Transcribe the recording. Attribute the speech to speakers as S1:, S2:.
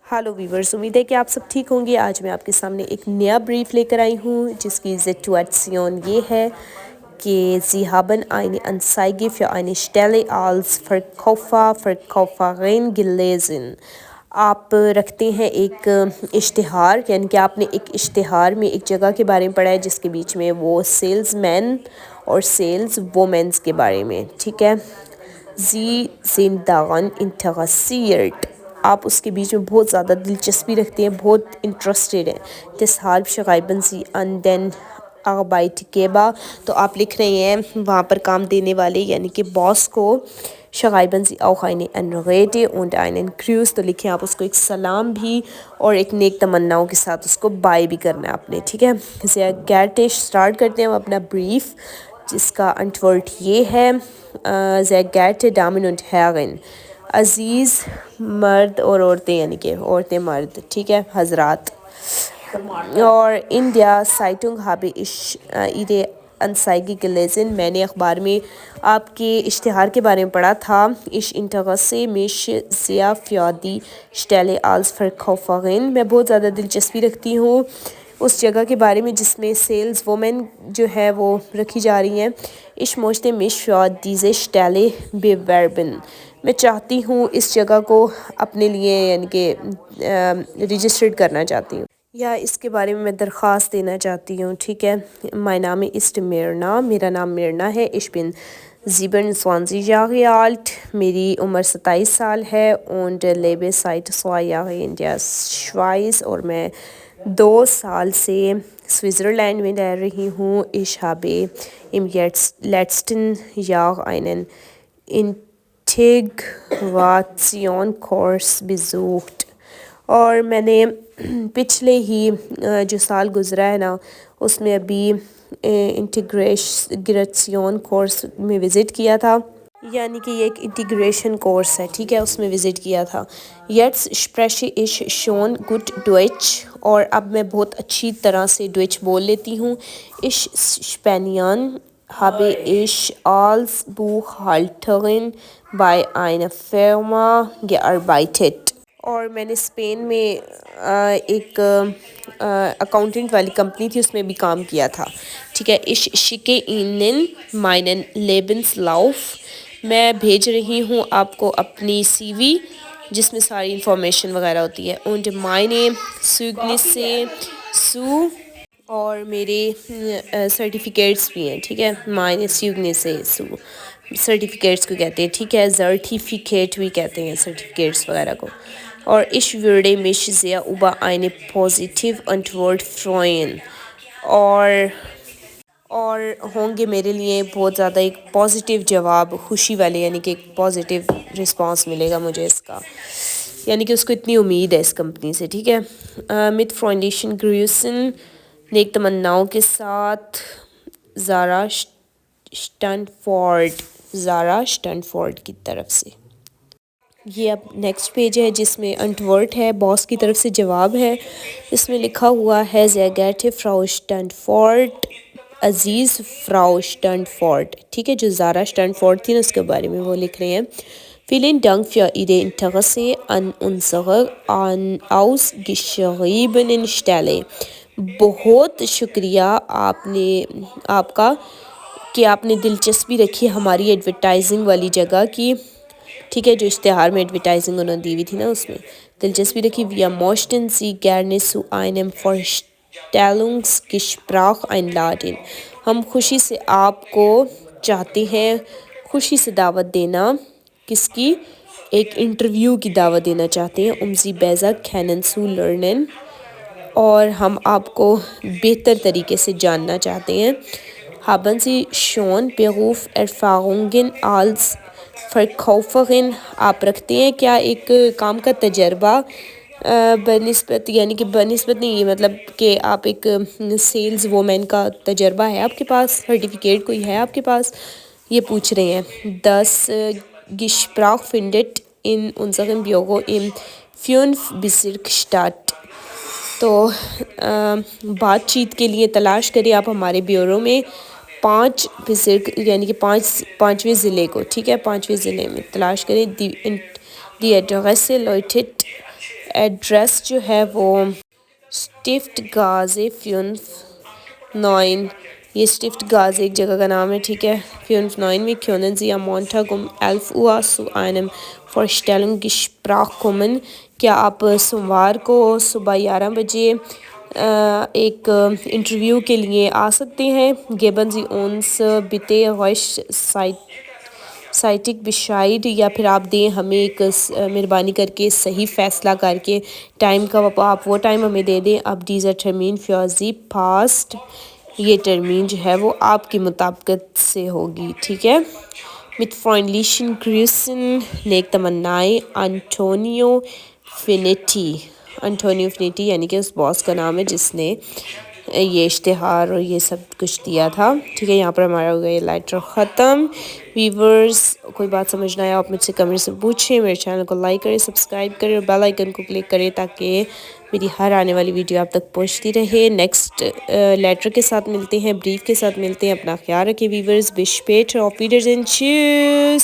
S1: Hello viewers, उम्मीद है कि आप सब ठीक होंगे। आज मैं आपके सामने एक नया ब्रीफ लेकर आई हूँ जिसकी सिचुएशन ये है कि Sie haben eine Anzeige für eine Stelle als Verkäuferin gelesen। आप रखते हैं एक इश्तिहार, यानी कि आपने एक इश्तिहार में एक जगह के बारे में पढ़ा है जिसके बीच में वो सेल्समैन और सेल्स वोमेंस के बारे में, ठीक है। Sie sind daran interessiert। आप उसके बीच में बहुत ज़्यादा दिलचस्पी रखते हैं, बहुत इंटरेस्टेड हैं। deshalb schreiben Sie an den Arbeitgeber। तो आप लिख रहे हैं वहाँ पर काम देने वाले यानी कि बॉस को। schreiben Sie auch eine Anrede und einen Gruß। तो लिखें आप उसको एक सलाम भी और एक नेक तमन्नाओं के साथ उसको बाय भी करना है आपने, ठीक है। sehr geehrte स्टार्ट करते हैं हम अपना ब्रीफ, जिसका अंटवर्ड ये है sehr geehrte Damen und Herren, अजीज़ मर्द और औरतें, यानी कि औरतें मर्द, ठीक है, हजरात। और इन der Zeitung habe ich ihre Anzeige gelesen। मैंने अखबार में आपके इश्तिहार के बारे में पढ़ा था। ich interessiere mich sehr für die Stelle als Verkäuferin। मैं बहुत ज़्यादा दिलचस्पी रखती हूँ उस जगह के बारे में जिसमें सेल्स वोमेन जो है वो रखी जा रही हैं। ich möchte mich für diese Stelle bewerben। मैं चाहती हूँ इस जगह को अपने लिए यानी कि रजिस्टर्ड करना चाहती हूँ या इसके बारे में मैं दरख्वास्त देना चाहती हूँ, ठीक है। mein Name ist Mirna, मेरा नाम मिर्ना है। ich bin 27 Jahre alt, मेरी उम्र 27 साल है। und lebe seit 2 Jahren in der Schweiz, और मैं 2 साल से स्विट्ज़रलैंड में रह रही हूँ। ich habe im letzten Jahr einen Integrationskurs besucht। और मैंने पिछले ही जो साल गुज़रा है ना उसमें अभी इंटीग्रेशन कोर्स में विज़िट किया था, यानी कि ये एक इंटीग्रेशन कोर्स है, ठीक है, उसमें विज़िट किया था। Jetzt spreche ich schon gut Deutsch। और अब मैं बहुत अच्छी तरह से डच बोल लेती हूँ। ich Spanien habe ich als Buchhalterin bei einer Firma gearbeitet। और मैंने स्पेन में एक अकाउंटेंट वाली कंपनी थी उसमें भी काम किया था, ठीक है। ich schicke Ihnen meinen Lebenslauf। मैं भेज रही हूँ आपको अपनी CV जिसमें सारी इंफॉर्मेशन वगैरह होती है। und meine Zeugnisse zu, और मेरे सर्टिफिकेट्स भी हैं, ठीक है। meine Zeugnisse zu, सर्टिफिकेट्स को कहते हैं, ठीक है। सर्टिफिकेट भी कहते हैं सर्टिफिकेट्स वगैरह को। और ich würde mich sehr über eine positive Antwort freuen। और होंगे मेरे लिए बहुत ज़्यादा एक पॉजिटिव जवाब, खुशी वाले, यानी कि एक पॉजिटिव रिस्पांस मिलेगा मुझे इसका, यानी कि उसको इतनी उम्मीद है इस कंपनी से, ठीक है। mit freundlichen Grüßen, नेक तमन्नाओं के साथ, ज़ारा स्टैनफोर्ड की तरफ से। ये अब नेक्स्ट पेज है जिसमें अंटवर्ट है, बॉस की तरफ से जवाब है। इसमें लिखा हुआ है sehr geehrte Frau स्टैनफोर्ड, अजीज़ फ्राउ स्टैनफोर्ड, ठीक है। जो ज़ारा स्टैनफोर्ड थी ना उसके बारे में वो लिख रहे हैं। vielen Dank für Ihre Interesse an unserer ausgeschreibenen Stelle। बहुत शुक्रिया आपका कि आपने दिलचस्पी रखी हमारी एडवर्टाइजिंग वाली जगह की, ठीक है, जो इश्तिहार में एडवर्टाइजिंग उन्होंने दी हुई थी ना उसमें दिलचस्पी रखी। wir möchten Sie gerne zu einem Vorstellungsgespräch einladen। हम खुशी से आपको चाहते हैं, खुशी से दावत देना, किसकी, एक इंटरव्यू की दावत देना चाहते हैं। Sie besser kennenzulernen, और हम आपको बेहतर तरीके से जानना चाहते हैं। haben Sie schon Berufserfahrungen als Verkäuferin। आप रखते हैं क्या एक काम का तजर्बा बनिस्बत, यानी कि बनिस्बत नहीं, मतलब कि आप एक सेल्स वोमेन का तजर्बा है आपके पास, सर्टिफिकेट कोई है आपके पास, ये पूछ रहे हैं। das Gespräch findet in unserem Büro im 5. Bezirk statt। तो बातचीत के लिए तलाश करिए आप हमारे ब्यूरो में 5 विजिट, यानी कि 5वें ज़िले को, ठीक है, 5वें ज़िले में तलाश करें। Die Adresse lautet ایڈریس جو ہے وہ اسٹفٹ گازے 5/9 یہ اسٹفٹ گاز ایک جگہ کا نام ہے ٹھیک ہے 5/9 میں können Sie am Montag um 11 Uhr zu einem Vorstellungsgespräch kommen کیا آپ سوموار کو صبح 11 بجے ایک انٹرویو کے لیے آ سکتے ہیں geben Sie uns bitte سائٹک بشائد یا پھر آپ دیں ہمیں ایک مہربانی کر کے صحیح فیصلہ کر کے ٹائم کا آپ وہ ٹائم ہمیں دے دیں اب دیزر ٹرمین فیوزی پاسٹ یہ ٹرمین جو ہے وہ آپ کی مطابقت سے ہوگی ٹھیک ہے mit freundlichen Grüßen نیک تمنائیں انٹونیو فنیٹی یعنی کہ اس باس کا نام ہے جس نے یہ اشتہار اور یہ سب کچھ دیا تھا ٹھیک ہے یہاں پر ہمارا ہو گیا یہ لیٹر ختم ویورز کوئی بات سمجھنا ہے آپ مجھ سے کمنٹ سے پوچھیں میرے چینل کو لائک کریں سبسکرائب کریں اور بیل آئیکن کو کلک کریں تاکہ میری ہر آنے والی ویڈیو آپ تک پہنچتی رہے نیکسٹ لیٹر کے ساتھ ملتے ہیں بریف کے ساتھ ملتے ہیں اپنا خیال رکھیں ویورز بش پیٹ اور فیڈرز اینڈ چیز